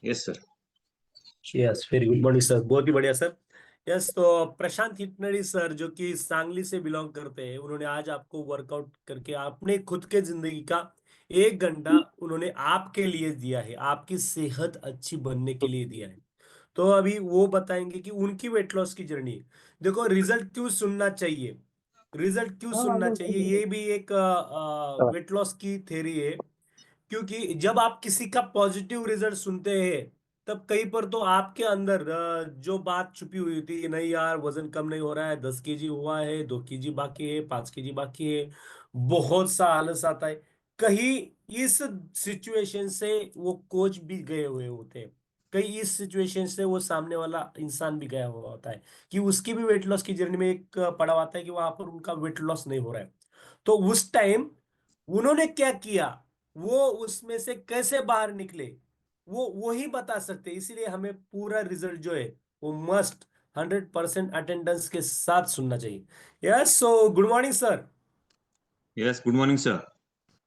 Yes sir. Yes, very good morning sir, बहुत ही बढ़िया sir. Yes, तो प्रशांत हिटनरी सर जो कि सांगली से बिलोंग करते हैं, उन्होंने आज आपको वर्कआउट करके अपने खुद के जिंदगी का 1 घंटा उन्होंने आपके लिए दिया है, आपकी सेहत अच्छी बनने के लिए दिया है। तो अभी वो बताएंगे कि उनकी वेट लॉस की जर्नी। देखो, रिजल्ट क्यों सुनना चाहिए, रिजल्ट क्यों सुनना चाहिए, ये भी एक वेट लॉस की थ्योरी है। क्योंकि जब आप किसी का पॉजिटिव रिजल्ट सुनते हैं, तब कहीं पर तो आपके अंदर जो बात छुपी हुई थी कि नहीं यार, वजन कम नहीं हो रहा है, 10 kg हुआ है, 2 kg बाकी है, 5 kg बाकी है, बहुत सा आलस आता है। कहीं इस सिचुएशन से वो कोच भी गए हुए होते हैं, कहीं इस सिचुएशन से वो सामने वाला इंसान भी गया हुआ होता है कि उसकी भी वेट लॉस की जर्नी में एक पड़ाव आता है कि वहां पर उनका वेट लॉस नहीं हो रहा है। तो उस टाइम उन्होंने क्या किया, वो उसमें से कैसे बाहर निकले, वो ही बता सकते हैं। इसीलिए हमें पूरा रिजल्ट जो है वो मस्ट 100% अटेंडेंस के साथ सुनना चाहिए। Yes, so good morning sir. Yes, good morning sir.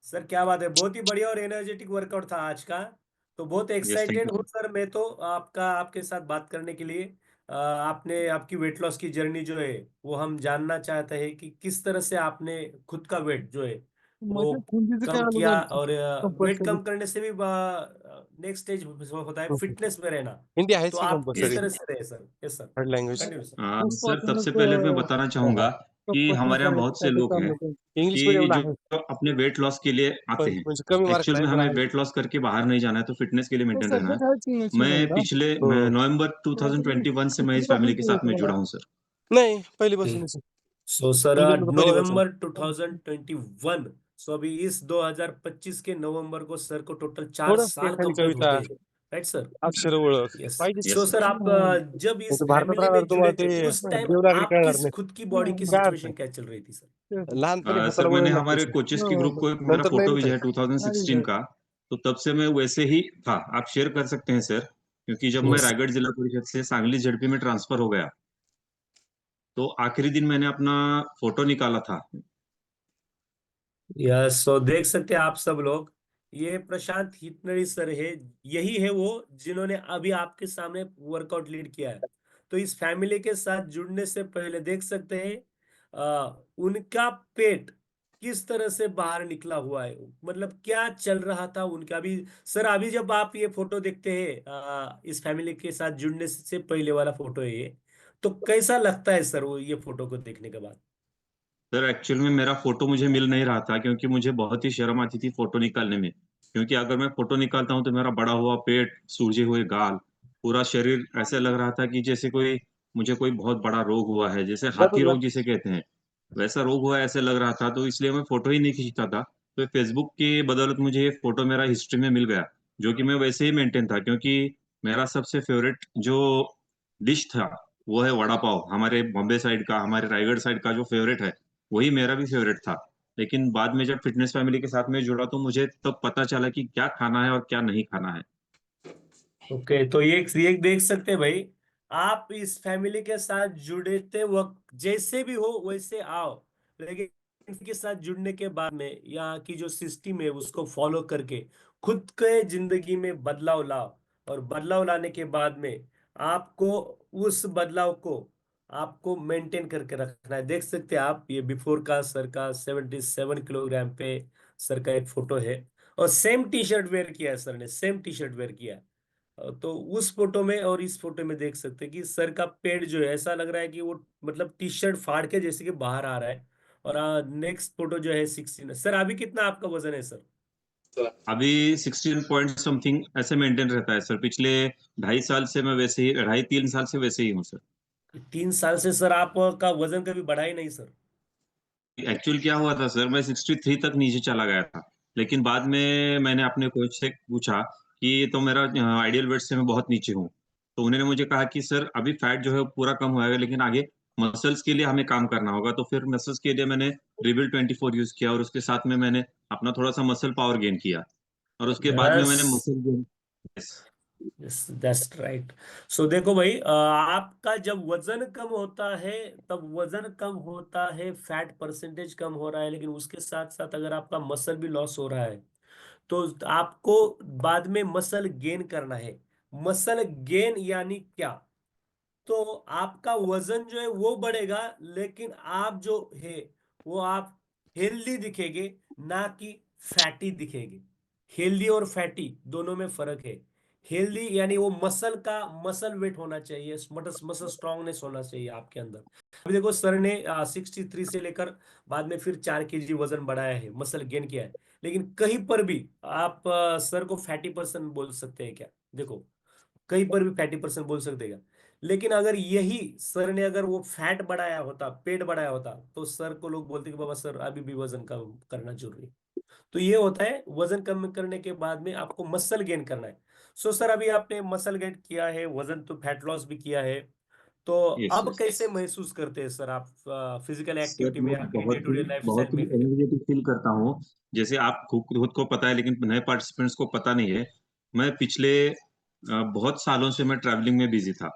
Sir क्या बात है, बहुत ही बढ़िया और एनर्जेटिक वर्कआउट था आज का। तो बहुत यस, थैंक एक्साइटेड यू हूँ सर। सर मैं तो आपके साथ बात करने के लिए। आपने आपकी वेट लॉस की जर्नी जो है वो हम जानना चाहते हैं कि किस तरह से आपने खुद का वेट जो है वो माझ्या खोलीचं काय कम आलं किया। नाही और वेट कंपल्सरी कम करने से भी नेक्स्ट स्टेज होता है फिटनेस में रहना। हिंदी तो आहेच की आप किस कंपल्सरी तरह से रहे sir? Yes sir, third language continue sir. Sir, सबसे पहले मैं बताना चाहूंगा कि हमारे यहाँ बहुत से लोग हैं इंग्लिश कि मीडियमला जो आहे अपने वेट लॉस के लिए आते पण हैं। म्हणजे कमी एक्चुअल मार्क्स में आहे पण हमें आहे वेट लॉस करके बाहर नहीं जाना है, तो फिटनेस के लिए मेंटेन रहना है। सब्जेक्ट आहेच इंग्लिश मैं मीडियमला नवंबर 2021 से मैं इस फैमिली के साथ में जुड़ा हूँ सर। नाही पहिलीपासूनच सो सर, इंग्लिश मध्ये पहिलीपासून नवंबर 2021। सो अभी इस 2025 के नवंबर को सर को टोटल 4 साल एखादी कंप्लीट कविता होते हैं, राइट सर? अक्षर ओळख यस। पाहिजे यस सो सर। सर, आप जब इस भारतात फैमिली राहणार में जुड़े तुम्हाला थे, ते उस टाइम देवनागरी आपकी कळणार नाही खुद की बॉडी की काय अर्थ सिचुएशन आहे? क्या चल रही थी सर? लहानपणी सर, हाताला मैंने वळण लागते हमारे सर कोचेस के ग्रुप को एक मेरा नंतर फोटो नाही भेजा है येत 2016 का। तो तब से मैं वैसे ही था। आप शेयर कर सकते हैं सर, क्योंकि जब मैं यस। रायगढ़ जिला परिषद से सांगली जेडपी में ट्रांसफर हो गया, तो आखिरी दिन मैंने अपना फोटो निकाला था। यस, सो देख सकते हैं आप सब लोग, ये प्रशांत हितनरी सर है। यही है वो जिन्होंने अभी आपके सामने वर्कआउट लीड किया है। तो इस फैमिली के साथ जुड़ने से पहले देख सकते हैं उनका पेट किस तरह से बाहर निकला हुआ है, मतलब क्या चल रहा था उनका। अभी सर, अभी जब आप ये फोटो देखते हैं, इस फैमिली के साथ जुड़ने से पहले वाला फोटो है ये, तो कैसा लगता है सर वो ये फोटो को देखने के बाद? सर, एक्चुअल में मेरा फोटो मुझे मिल नहीं रहा था, क्योंकि मुझे बहुत ही शर्म आती थी फोटो निकालने में। क्योंकि अगर मैं फोटो निकालता हूँ तो मेरा बड़ा हुआ पेट, सूजे हुए गाल, पूरा शरीर ऐसे लग रहा था कि जैसे कोई मुझे कोई बहुत बड़ा रोग हुआ है, जैसे हाथी रोग जिसे कहते हैं, वैसा रोग हुआ ऐसे लग रहा था। तो इसलिए मैं फोटो ही नहीं खींचता था। तो फेसबुक की बदौलत मुझे ये फोटो मेरा हिस्ट्री में मिल गया, जो कि मैं वैसे ही मेंटेन था। क्योंकि मेरा सबसे फेवरेट जो डिश था वो है वड़ा पाव। हमारे बॉम्बे साइड का, हमारे रायगढ़ साइड का जो फेवरेट है, वही मेरा भी फेवरेट था। लेकिन बाद में जब फिटनेस फैमिली के साथ में जुड़ा, तो मुझे तब पता चला कि क्या खाना है और क्या नहीं खाना है। ओके, तो ये देख सकते हैं भाई, आप इस फैमिली के साथ जुड़े थे वक्त जैसे भी हो वैसे आओ, लेकिन इनके साथ जुड़ने के बाद में यहाँ की जो सिस्टम है उसको फॉलो करके खुद के जिंदगी में बदलाव लाओ। और बदलाव लाने के बाद में आपको उस बदलाव को आपको मेंटेन करके रखना है। देख सकते हैं आप, ये बिफोर का सर का 77 किलोग्राम पे सर का एक फोटो है। और सेम टी शर्ट वेयर किया है सर ने, सेम टी शर्ट वेयर किया है। तो उस फोटो में और इस फोटो में देख सकते हैं कि सर का पेट जो है ऐसा लग रहा है कि वो मतलब टी शर्ट फाड़ के जैसे कि बाहर आ रहा है। और नेक्स्ट फोटो जो है 16। सर अभी कितना आपका वजन है सर? अभी 16 पॉइंट समथिंग ऐसे मेंटेन रहता है सर। पिछले 2.5 साल से मैं वैसे ही, 2.5-3 साल से वैसे ही हूँ सर। 3 साल से सर आपका वजन कभी बढ़ा ही नहीं सर? एक्चुअल क्या हुआ था सर, मैं 63 तक नीचे चला गया था। लेकिन बाद में मैंने अपने कोच से पूछा कि ये तो मेरा आइडियल वेट से मैं बहुत नीचे हूँ। तो उन्होंने मुझे कहा कि सर, अभी फैट जो है वो पूरा कम होएगा, लेकिन आगे मसल्स के लिए हमें काम करना होगा। तो फिर मसल्स के लिए मैंने रिबिल्ड 24 यूज किया, और उसके साथ में मैंने अपना थोड़ा सा मसल पावर गेन किया, और उसके बाद में यस, मैंने muscle gain. Yes, that's right. So देखो भाई, आपका जब वजन कम होता है, तब वजन कम होता है, फैट परसेंटेज कम हो रहा है, लेकिन उसके साथ साथ अगर आपका मसल भी लॉस हो रहा है, तो आपको बाद में मसल गेन करना है। मसल गेन यानी क्या? तो आपका वजन जो है वो बढ़ेगा, लेकिन आप जो है वो आप हेल्दी दिखेंगे, ना कि फैटी दिखेंगे। हेल्दी और फैटी दोनों में फर्क है। हेल्दी यानी वो मसल वेट होना चाहिए, मसल स्ट्रांगनेस होना चाहिए आपके अंदर। अभी देखो सर ने 63 से लेकर बाद में फिर 4 kg वजन बढ़ाया है, मसल गेन किया है। लेकिन कहीं पर भी आप सर को फैटी पर्सन बोल सकते हैं क्या? देखो, कहीं पर भी फैटी पर्सन बोल सकते हैं। लेकिन अगर यही सर ने अगर वो फैट बढ़ाया होता, पेट बढ़ाया होता, तो सर को लोग बोलते कि बाबा सर अभी भी वजन कम करना जरूरी है। तो ये होता है, वजन कम करने के बाद में आपको मसल गेन करना है। सो सर अभी आपने मसल गेन किया है, वजन तो फैट लॉस भी किया है, तो यस अब यस। कैसे महसूस करते हैं सर आप फिजिकल सर एक्टिविटी में, मैं आपकी day to day life style बहुत ही में? एनर्जेटिक फील करता हूँ। जैसे आप खुद खुद को पता है, लेकिन नए पार्टिसिपेंट्स को पता नहीं है। मैं पिछले बहुत सालों से मैं ट्रैवलिंग में बिजी था।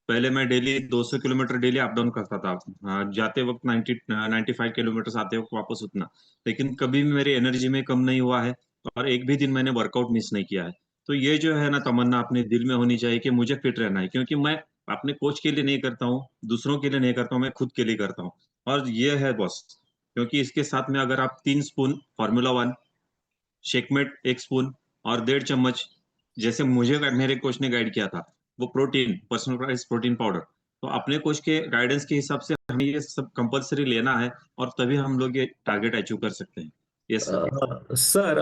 पहले मैं daily 200 kilometre daily up down करता था। जाते वक्त 95 किलोमीटर, आते वक्त वापस उतना। लेकिन कभी भी मेरी एनर्जी में कम नहीं हुआ है, और एक भी दिन मैंने वर्कआउट मिस नहीं किया है। तो ये जो है ना तमन्ना अपने दिल में होनी चाहिए कि मुझे फिट रहना है, क्योंकि मैं अपने कोच के लिए नहीं करता हूँ, दूसरों के लिए नहीं करता हूँ, मैं खुद के लिए करता हूँ। और ये है बॉस, क्योंकि इसके साथ में अगर आप 3 spoon formula one, Shakemate 1 spoon, और 1.5 चम्मच, जैसे मुझे मेरे कोच ने गाइड किया था, वो प्रोटीन, पर्सनलाइज प्रोटीन पाउडर, तो अपने कोच के गाइडेंस के हिसाब से हमें ये सब कंपलसरी लेना है, और तभी हम लोग ये टारगेट अचीव कर सकते हैं। Yes sir. सर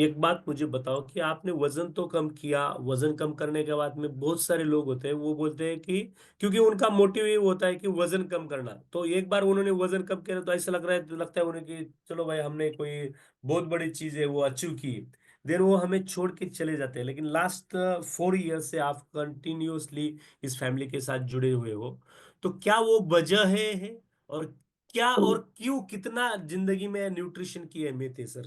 एक बात मुझे बताओ कि आपने वजन तो कम किया, वजन कम करने के बाद में बहुत सारे लोग होते हैं वो बोलते हैं कि क्योंकि उनका मोटिव ये होता है कि वजन कम करना, तो एक बार उन्होंने वजन कम किया तो ऐसा लग रहा है, तो लगता है उन्हें कि चलो भाई हमने कोई बहुत बड़ी चीज है वो अचीव की, देन वो हमें छोड़ के चले जाते हैं। लेकिन लास्ट 4 ईयर से आप कंटिन्यूअसली इस फैमिली के साथ जुड़े हुए हो, तो क्या वो वजह है? और क्या और क्यों, कितना जिंदगी में न्यूट्रिशन की अहमियत है सर?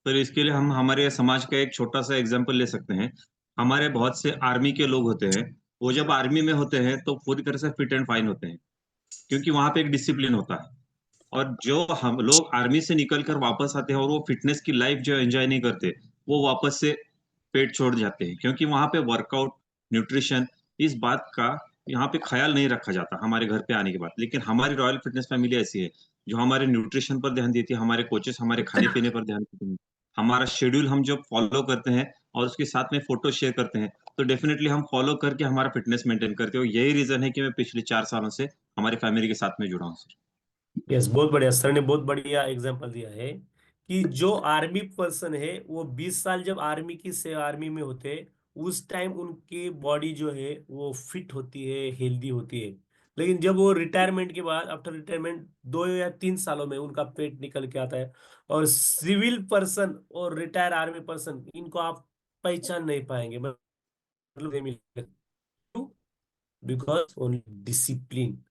फिर इसके लिए हम हमारे समाज का एक छोटा सा एग्जाम्पल ले सकते हैं। हमारे बहुत से आर्मी के लोग होते हैं, वो जब आर्मी में होते हैं तो पूरी तरह से फिट एंड फाइन होते हैं, क्योंकि वहां पे एक डिसिप्लिन होता है। और जो हम लोग आर्मी से निकल कर वापस आते हैं और वो फिटनेस की लाइफ जो एंजॉय नहीं करते, वो वापस से पेट छोड़ जाते हैं, क्योंकि वहां पे वर्कआउट, न्यूट्रिशन, इस बात का यहाँ पे ख्याल नहीं रखा जाता हमारे घर पे आने के बाद। लेकिन हमारी रॉयल फिटनेस फैमिली ऐसी है, जो हमारे न्यूट्रिशन पर ध्यान देती है, हमारे कोचेस हमारे खाने पीने पर ध्यान देते हैं, हमारा शेड्यूल हम जब फॉलो करते हैं और उसके साथ में फोटो शेयर करते हैं, तो डेफिनेटली हम फॉलो करके हमारा फिटनेस मेंटेन करते हैं। और यही रीजन है कि मैं पिछले 4 सालों से हमारी फैमिली के साथ में जुड़ा हूँ सर। यस, बहुत बढ़िया सर ने बहुत बढ़िया एग्जांपल दिया है कि जो आर्मी पर्सन है वो 20 साल जब आर्मी की से आर्मी में होते हैं, उस टाइम उनकी बॉडी जो है वो फिट होती है, हेल्दी होती है। लेकिन जब वो रिटायरमेंट के बाद, आफ्टर रिटायरमेंट 2 या 3 सालों में उनका पेट निकल के आता है। और सिविल पर्सन और रिटायर आर्मी पर्सन, इनको आप पहचान नहीं पाएंगे, मतलब बिकॉज ओनली डिसिप्लिन।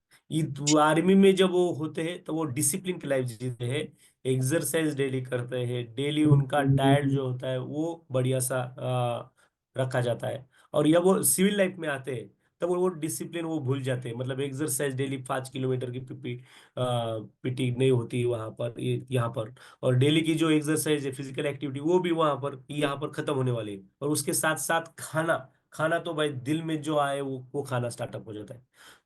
आर्मी में जब वो होते हैं तो वो डिसिप्लिन की लाइफ जीते हैं, एक्सरसाइज डेली करते हैं, डेली उनका डाइट जो होता है वो बढ़िया सा रखा जाता है। और जब वो सिविल लाइफ में आते हैं तब वो डिसिप्लिन वो भूल जाते हैं, मतलब एक्सरसाइज डेली 5 किलोमीटर की पीटी नहीं होती वहां पर, यहाँ पर। और डेली की जो एक्सरसाइज है, फिजिकल एक्टिविटी, वो भी वहां पर यहाँ पर खत्म होने वाली है। और उसके साथ साथ खाना, खाना तो भाई दिल में जो आए वो खाना स्टार्टअप हो जाता है।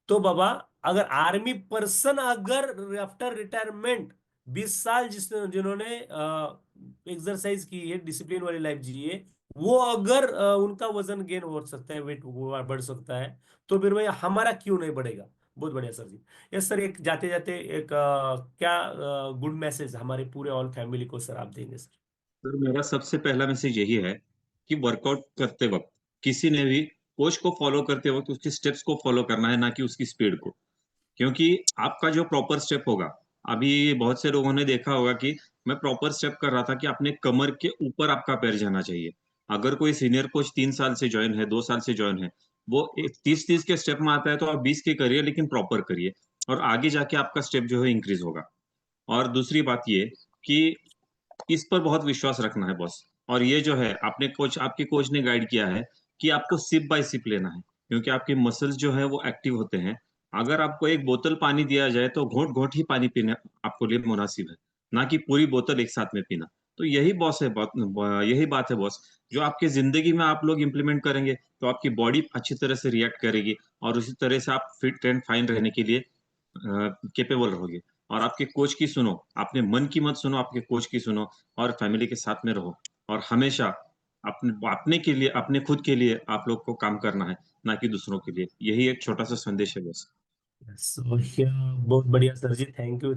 तो बाबा, अगर आर्मी पर्सन अगर आफ्टर रिटायरमेंट 20 साल जिन्होंने एक्सरसाइज की है, डिसिप्लिन वाली लाइफ जी है, वो अगर उनका वजन गेन हो सकता है, वेट बढ़ सकता है, तो फिर भाई हमारा क्यों नहीं बढ़ेगा? बहुत बढ़िया सर जी। यस सर, एक जाते जाते एक क्या गुड मैसेज हमारे पूरे ऑल फैमिली को सर आप देंगे सर? सर मेरा सबसे पहला मैसेज यही है कि वर्कआउट करते वक्त किसी ने भी कोच को फॉलो करते वक्त उसकी स्टेप्स को फॉलो करना है, ना कि उसकी स्पीड को। क्योंकि आपका जो प्रॉपर स्टेप होगा, अभी बहुत से लोगों ने देखा होगा कि मैं प्रॉपर स्टेप कर रहा था कि अपने कमर के ऊपर आपका पैर जाना चाहिए। अगर कोई सीनियर कोच 3 साल से ज्वाइन है, 2 साल से ज्वाइन है, वो 30-30 के स्टेप में आता है, तो आप 20 के करिए, लेकिन प्रॉपर करिए, और आगे जाके आपका स्टेप जो है इंक्रीज होगा। और दूसरी बात ये कि इस पर बहुत विश्वास रखना है बॉस। और ये जो है आपने कोच आपके कोच ने गाइड किया है कि आपको सिप बाय सिप लेना है, क्योंकि आपके मसल्स जो है वो एक्टिव होते हैं। अगर आपको एक बोतल पानी दिया जाए तो घोंट घोंट ही पानी पीना आपको लिए मुनासिब है, ना कि पूरी बोतल एक साथ में पीना। तो यही बॉस है, यही बात है बॉस। जो आपकी ज़िंदगी में आप लोग इम्प्लीमेंट करेंगे, तो आपकी बॉडी अच्छी तरह से रिएक्ट करेगी और उसी तरह से आप फिट एंड फाइन रहने के लिए कैपेबल रहोगे। और आपके कोच की सुनो, अपने मन की मत सुनो, आपके कोच की सुनो और फैमिली के साथ में रहो और हमेशा अपने अपने के लिए, अपने खुद के लिए आप लोग को काम करना है, ना कि दूसरों के लिए। यही एक छोटा-सा संदेश है बस। सो बहुत बढ़िया सर जी, थैंक यू।